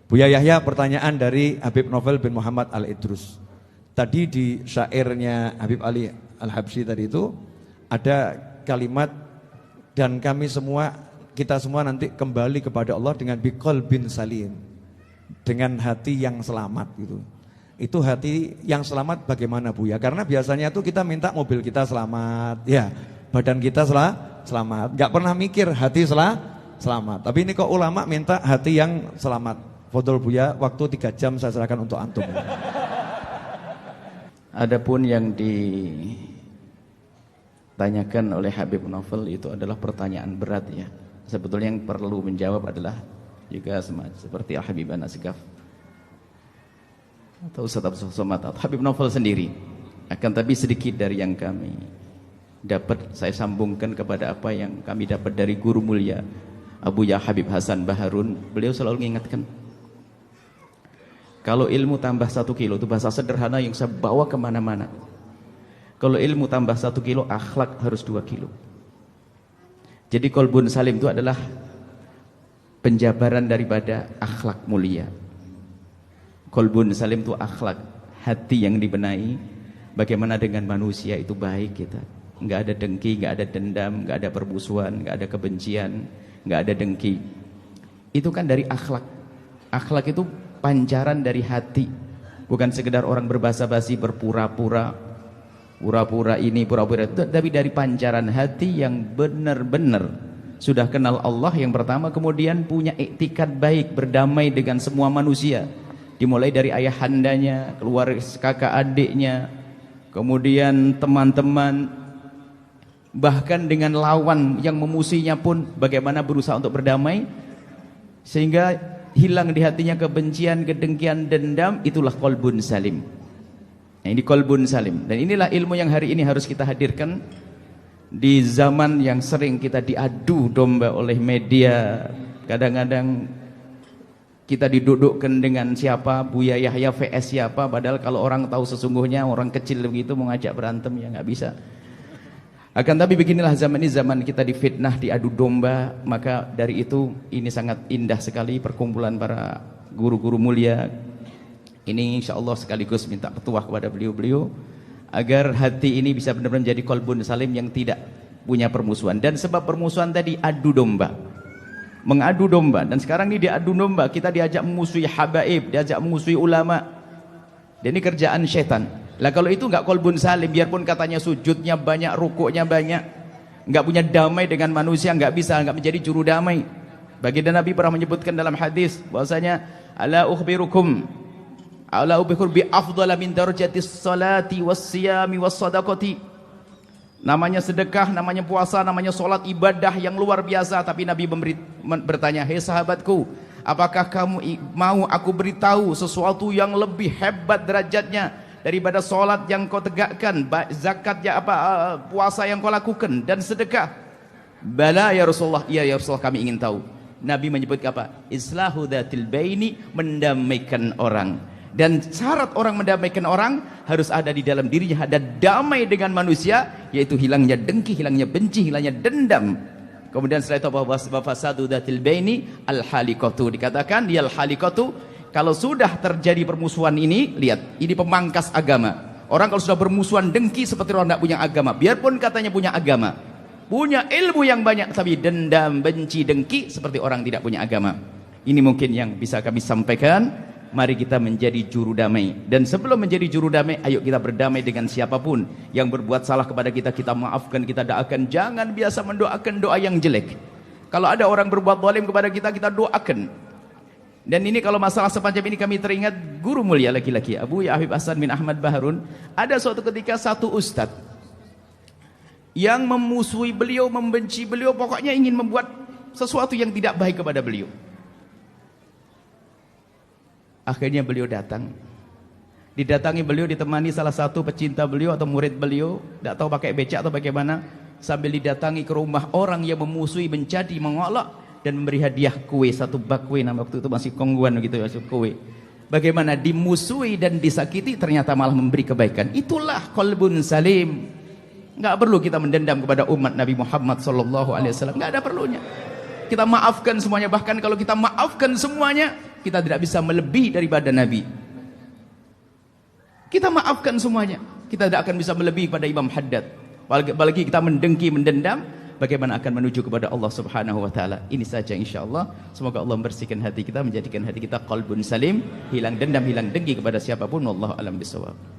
Buya Yahya, pertanyaan dari Habib Novel bin Muhammad Al-Idrus. Tadi di syairnya Habib Ali Al-Habsyi tadi itu ada kalimat, dan kami semua, kita semua nanti kembali kepada Allah dengan biqalbin salim, dengan hati yang selamat gitu. Itu hati yang selamat bagaimana Buya? Karena biasanya tuh kita minta mobil kita selamat, ya, badan kita selamat. Gak pernah mikir hati selamat. Tapi ini kok ulama minta hati yang selamat. Fadhol Buya, waktu 3 jam saya serahkan untuk antum. Adapun yang ditanyakan oleh Habib Novel itu adalah pertanyaan berat ya. Sebetulnya yang perlu menjawab adalah juga seperti Al-Habib An-Nasgaf atau Ustaz Abdul Somad atau Habib Novel sendiri. Akan tapi sedikit dari yang kami dapat saya sambungkan kepada apa yang kami dapat dari guru mulia Abu Ya Habib Hasan Baharun. Beliau selalu mengingatkan, kalau ilmu tambah 1 kilo, itu bahasa sederhana yang saya bawa kemana-mana. Kalau ilmu tambah 1 kilo, akhlak harus 2 kilo. Jadi qalbun salim itu adalah penjabaran daripada akhlak mulia. Qalbun salim itu akhlak, hati yang dibenahi. Bagaimana dengan manusia itu baik kita. Enggak ada dengki, enggak ada dendam, enggak ada permusuhan, enggak ada kebencian, enggak ada dengki. Itu kan dari akhlak. Akhlak itu pancaran dari hati, bukan sekedar orang berbasa-basi berpura-pura, pura-pura ini, pura-pura itu, tapi dari pancaran hati yang benar-benar sudah kenal Allah yang pertama, kemudian punya iktikad baik, berdamai dengan semua manusia, dimulai dari ayahandanya, keluarga, kakak adiknya, kemudian teman-teman, bahkan dengan lawan yang memusuhinya pun bagaimana berusaha untuk berdamai, sehingga hilang di hatinya kebencian, kedengkian, dendam. Itulah qalbun salim. Nah, ini qalbun salim. Dan inilah ilmu yang hari ini harus kita hadirkan di zaman yang sering kita diadu domba oleh media. Kadang-kadang kita didudukkan dengan siapa, Buya Yahya vs siapa, padahal kalau orang tahu sesungguhnya orang kecil begitu mau ngajak berantem ya nggak bisa. Akan tapi beginilah zaman ini, zaman kita difitnah, diadu domba. Maka dari itu ini sangat indah sekali perkumpulan para guru-guru mulia ini. Insya Allah sekaligus minta petuah kepada beliau-beliau agar hati ini bisa benar-benar menjadi qalbun salim yang tidak punya permusuhan. Dan sebab permusuhan tadi adu domba, mengadu domba. Dan sekarang ini diadu domba, kita diajak memusuhi habaib, diajak memusuhi ulama. Dan ini kerjaan syaitan. Lah kalau itu enggak qalbun salim, biarpun katanya sujudnya banyak, rukuknya banyak, enggak punya damai dengan manusia, enggak bisa, enggak menjadi juru damai. Baginda Nabi pernah menyebutkan dalam hadis bahwasanya ala ukhbirukum bi afdhala min darajatis salati wassiyami wassadaqati. Namanya sedekah, namanya puasa, namanya salat, ibadah yang luar biasa. Tapi Nabi bertanya, "Hei sahabatku, apakah kamu mau aku beritahu sesuatu yang lebih hebat derajatnya daripada solat yang kau tegakkan, zakat ya puasa yang kau lakukan, dan sedekah?" Bala ya Rasulullah, iya ya Rasulullah, kami ingin tahu. Nabi menyebut apa? Islahu dzatil baini, mendamaikan orang. Dan syarat orang mendamaikan orang harus ada di dalam dirinya, ada damai dengan manusia, yaitu hilangnya dengki, hilangnya benci, hilangnya dendam. Kemudian setelah itu bahwa fasadu dzatil baini al-halikatu, dikatakan dia al-halikatu. Kalau sudah terjadi permusuhan ini, lihat, ini pemangkas agama. Orang kalau sudah bermusuhan, dengki seperti orang tidak punya agama. Biarpun katanya punya agama, punya ilmu yang banyak, tapi dendam, benci, dengki seperti orang tidak punya agama. Ini mungkin yang bisa kami sampaikan. Mari kita menjadi juru damai. Dan sebelum menjadi juru damai, ayo kita berdamai dengan siapapun yang berbuat salah kepada kita, kita maafkan, kita doakan. Jangan biasa mendoakan doa yang jelek. Kalau ada orang berbuat zalim kepada kita, kita doakan. Dan ini kalau masalah semacam ini kami teringat guru mulia laki-laki Abu Ya Habib Hasan bin Ahmad Baharun. Ada suatu ketika satu ustadz yang memusuhi beliau, membenci beliau, pokoknya ingin membuat sesuatu yang tidak baik kepada beliau. Akhirnya beliau datang. Didatangi beliau, ditemani salah satu pecinta beliau atau murid beliau, tidak tahu pakai becak atau bagaimana, sambil didatangi ke rumah orang yang memusuhi, mencaci, mengolok, dan memberi hadiah kue, 1 bak kue. Nama waktu itu masih kongguan gitu ya, kue. Bagaimana dimusuhi dan disakiti, ternyata malah memberi kebaikan. Itulah qalbun salim. Enggak perlu kita mendendam kepada umat Nabi Muhammad sallallahu alaihi wasallam, enggak ada perlunya. Kita maafkan semuanya. Bahkan kalau kita maafkan semuanya, kita tidak bisa melebihi daripada Nabi. Kita maafkan semuanya, kita tidak akan bisa melebihi pada Imam Haddad. Apalagi kita mendengki, mendendam, bagaimana akan menuju kepada Allah Subhanahu wa taala. Ini saja insyaallah. Semoga Allah membersihkan hati kita, menjadikan hati kita qalbun salim, hilang dendam, hilang dengki kepada siapapun. Wallahu a'lam bishawab.